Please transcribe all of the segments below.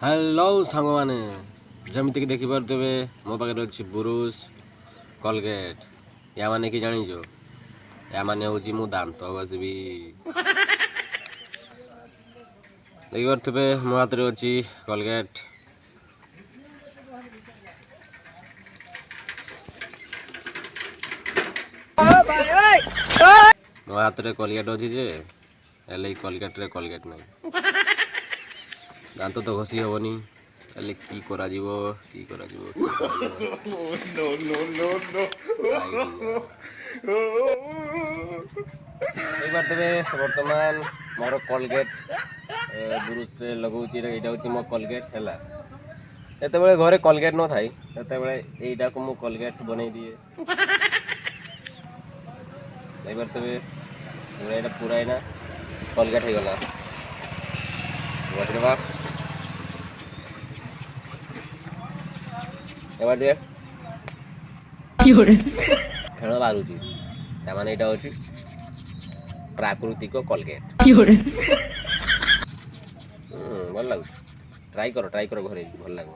Hello सांग मैंने जमीक देखिपे मो पाखे अच्छी बुरुश कोलगेट या माने कि जानी या माने हूँ मु दांत घसबी देखिपे मो हाथ में अच्छी कोलगेट मो हाथ में कोलगेट अच्छी जे कोलगेट रे कोलगेट नहीं दांत तो घसी हेनी हेल्ले कि करा बर्तमान मोर कोलगेट ब्रुश रे लगौची एटा हूँ मो कोलगेट है जिते घरे कोलगेट न थाई यहीटा को मु कोलगेट बन दिए देखिए पूरा है ना कोलगेट हो गला फेण बाहर ताने यहाँ हूँ प्राकृतिक कोलगेट भल लगे ट्राई कर घरे भल लगे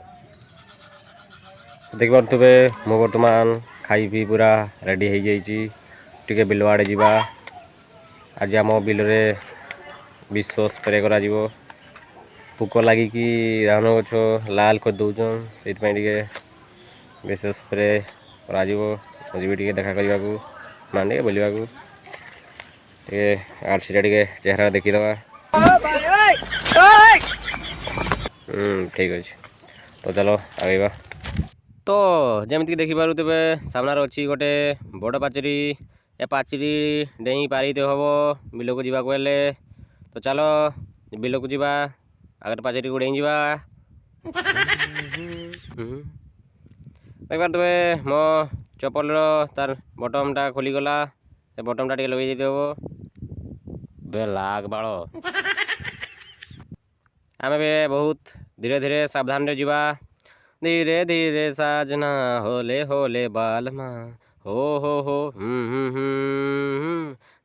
देखिपे मो बर्तमान खाई पी पूरा रेडी हो जाइए बिल आड़े जा आज आम बिल विष स्प्रे करा पोक लगिकी धान गछ लाल कर दौन से विष स्प्रे करा जी देखा करने को माने बुलवा आरसी चेहरा देखीद ठीक अच्छे तो चलो आगे तो जमीक देखिपे सामने अच्छी गोटे बड़ पाचेरी ए पाचेरी डेई पारि हम बिल को जावाक तो चलो बिल को जा आगे पाचेरी को डेई जा देखिपे मो चपल तार बटमटा खोलीगला से बटमटा टे लगे बेलाग बाल आम भी बहुत धीरे धीरे सावधान रे जीवा धीरे धीरे साजना होले होले बालमा हो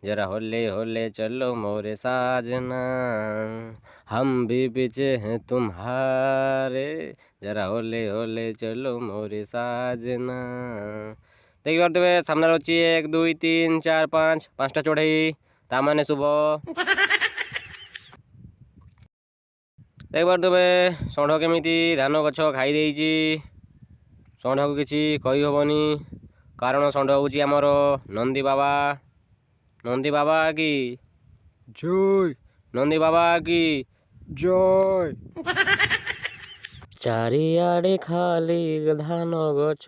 जरा होले होले चलो मोरे साजना हम भी पीछे हैं तुम्हारे जरा होले होले चलो मोरे साजना देखिए तुम सामने अच्छी 1 2 3 4 5 5टा चढ़ई ताने शुभ देखिए तुम षंढ केमी धान गछ खाई षंढ को किसी कही हेनी कारण षंढ हूँ आमर नंदी बाबा की जय नंदी बाबा की जय चारिआडे खाली धान गछ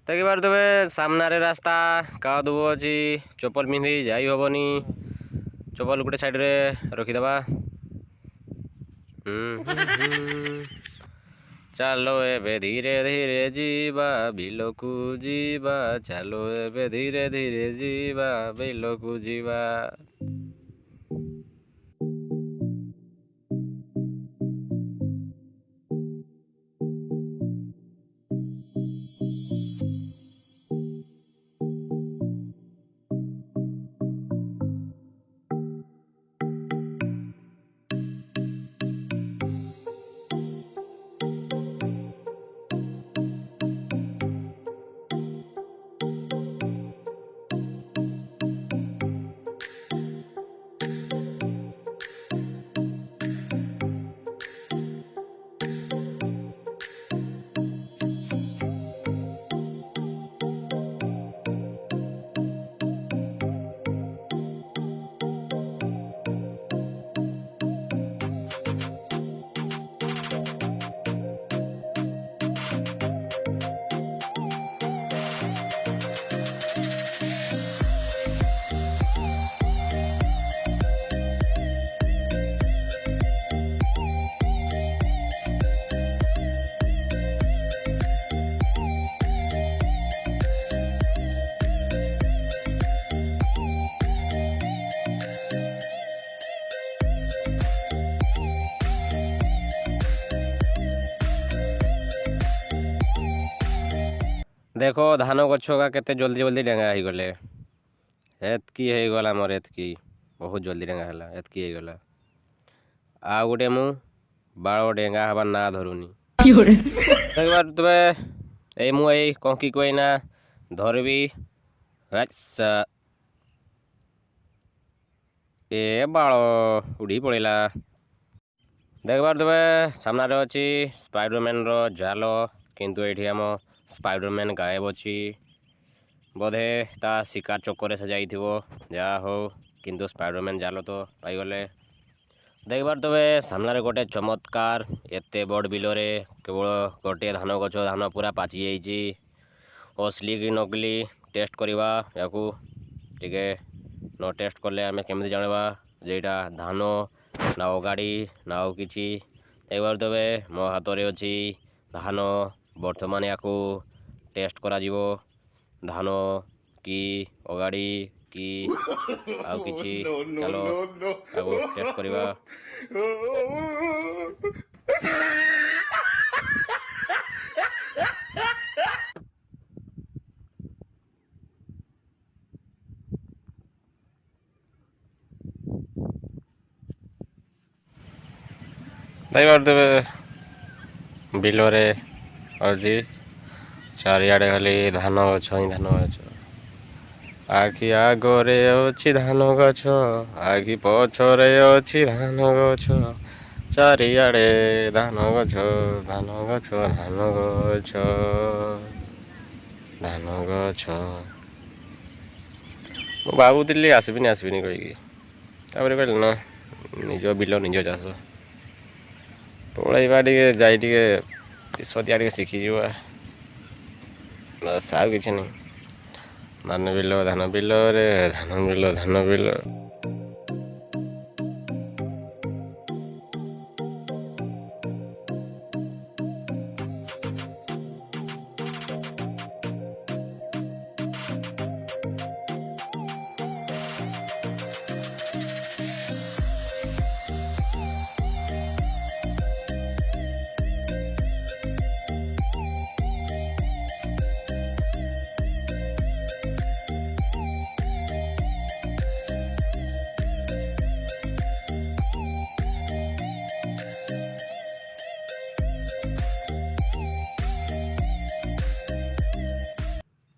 देखिए तुम सामने रास्ता का दुब अच्छी चप्पल पिंधि जाई हेनी चप्पल गोटे साइड रे रखीदबा चलो एबे धीरे धीरे जीवा बिलकू जीवा चलो एबे धीरे धीरे जीवा बिलकू जीवा देखो धान गछ का केते जल्दी जल्दी डेंगा हो गले एतकी हो गला मोर एतकी बहुत जल्दी डेंगा है एतकी गला आ गोटे मु बाड़ डेंगा हबार ना धरुनी देखबार तबे ए मु ए कंकी को एना धरबी ए बाड़ उड़ी पड़ेला देखबार तबे सामने अच्छी स्पाइडरमैन रो जाल किंतु ये आम स्पाइडरमैन गायब अच्छी बोधे ता शिकार चक्कर से जाइथिबो जा हो किंतु स्पाइडरमैन जाल तो पाइगले देखबार तबे सामने गोटे चमत्कार एते बड़ बिलरे केवल गोटे धान गछ धान पूरा पाचि जाइए असली कि नकली टेस्ट करवा या टे न टेस्ट कले आम केमी जानवा जेटा धान ना अगाड़ी ना कि देखबार तबे मो हाथ में अच्छी धान बर्तमान या टेस्ट करा जीवो धान कि अगाड़ी कि आउ किछि चलो आगो टेस्ट करवा देखबार तबे बिलरे अच्छी चारिआडे खाली धान गछ ही धान गछ आखि आगरे अच्छी धान गछ आखि पछरे अच्छी धान गछ चारिआडे धान गछ धान गछ धान गछ धान गछ मु भावुली आसबिनी कहीकि कहल ना निज बिल निज चाष पलैवा टे सदिया टे शिखिज बस आउ कि नहीं धान बिल रे धान बिल धान बिल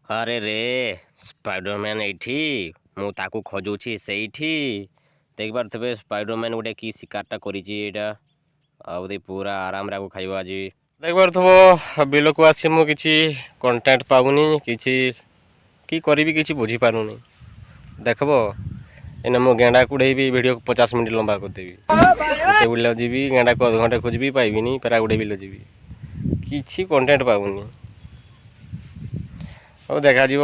अरे रे स्पाइडरमैन एठी मु ताकू खोजुछि सेठी देखबार तबे स्पाइडरमैन गोटे की शिकारटा करिछि एटा आउदे पूरा आराम रे खाइबो आज देखबार थबो बिल को आसी मु किछि कंटेंट पाउनी किछि की करबी किछि बुझी पारुनी देखबो एने मो गेंडा कुड़ेबी वीडियो 50 मिनट लंबा कर देबी गोटे बिल जीबी गेंडा को आधा घंटा खोजबी पाइबिनी पेरा गोटे बिल जीबी किछि कंटेंट पाउनी अब देखा कि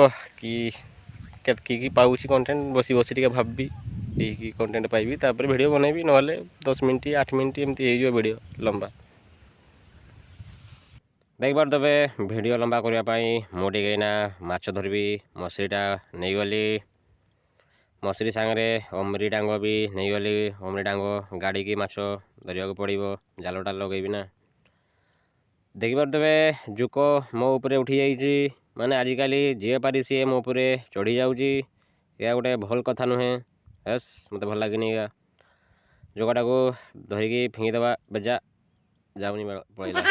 पाऊँ कंटेंट बसी बसी टे भावी कि कंटेंट पाइबी तापर वीडियो बनैबी ना 10 मिनट 8 मिनट एमती हो वीडियो लंबा देखबार तबे वीडियो लंबा करने मुझे माछ धरबी मछलीटा नहीं गली मछली सांगे अमरी डांग भी नहीं गली अमरी डांग गाड़ी की माछ धरिया पड़ो जालटा लगेबी ना देखबार तबे जुक मो उपरे उठी जाइए माने आजिकल जी पारि सी मो उपरे चढ़ी जाऊँगी या गोटे भल कथा नुहे हेस मत भल लगे जोगाटा को धरिकी फिंगीदबा बेजा जाऊनी पड़ेगा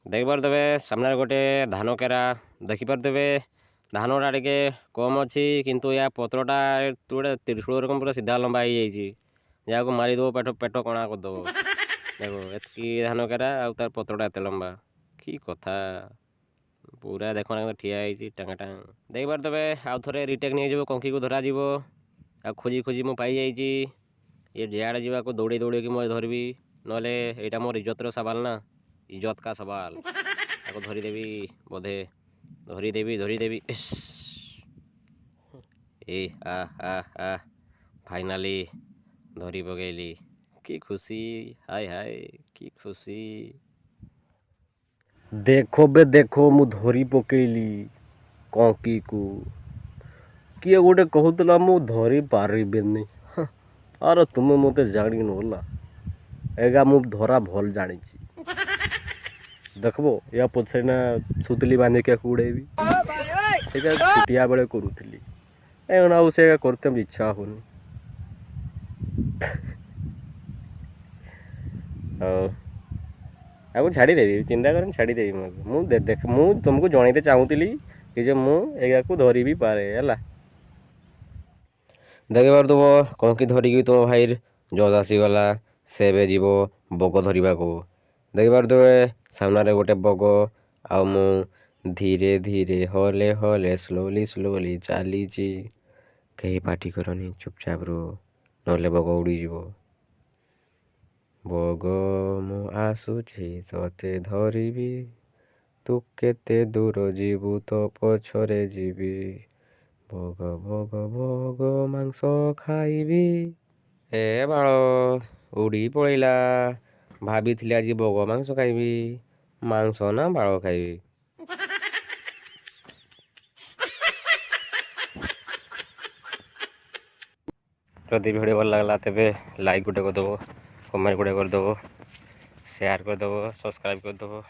देखबार तबे सामने गोटे धान केरा देखिपार तबे धानटा टे कम अच्छी किंतु या पत्रटा गोटे त्रिशूल रकम पूरा सीधा लंबा हो जाइए जहाँ को मारिदेव पेट कणा करदेव देखो एतकी धान केरा आउ तार पत्रटा एत लंबा कि कथा पूरा देख ठिया टांगा टांग देखबार तबे आउ थे रिटेक नहीं कंकी को धरा आ खोजी खोजी मु पाई जाइए ये जेआड़े जावाक दौड़ी दौड़ी कि मैं धरबी ना यहाँ मोर इज्जतर सवाल ना। इज्जत का सवाल ताको धरिदेवी बोधे धरिदेवी इस ए आ आ आ फाइनाली धरी पकेली कि खुशी हाय हाय कि खुशी देखो बे देखो मु धरी पकेली कंकी को किए गोटे कहूला मु धरी पारिबेनी अरे तुम मते जानिन होला एगा मु धरा भल जानी देखबो या पछे ना सुतली बांधे के उड़ेबी एगा छुटिया बेले करूथली एना उसे एगा करते इच्छा होनी आगु छाड़देवी चिंता कर छाड़देवी मु तुमको जनईते चाहूली कि जे मु एगा को धरी भी पारे है देख पारदब कंकी धरिकी तुम भाई जज आसीगला से बे जीव बग धरवा को देख पारदे सामने गोटे बग आउ मु धीरे धीरे हले हले स्लोली स्लोली चली कहीं पार्टी करनी चुपचाप रो नले बग उड़ीज बग मु आसुची तते धरबी तू केते दूर जीवु तो पछरे जीवी बग बग बग मांस खाइबी ए बाल उड़ी पड़ेला भाभी आज बग मांस खाइबी मांस ना बाल खाइबी जदि वीडियो भल लगला तेबे लाइक गोटे करदेव कमेंट गोटे करदेव शेयर करदेव सब्सक्राइब करदेव।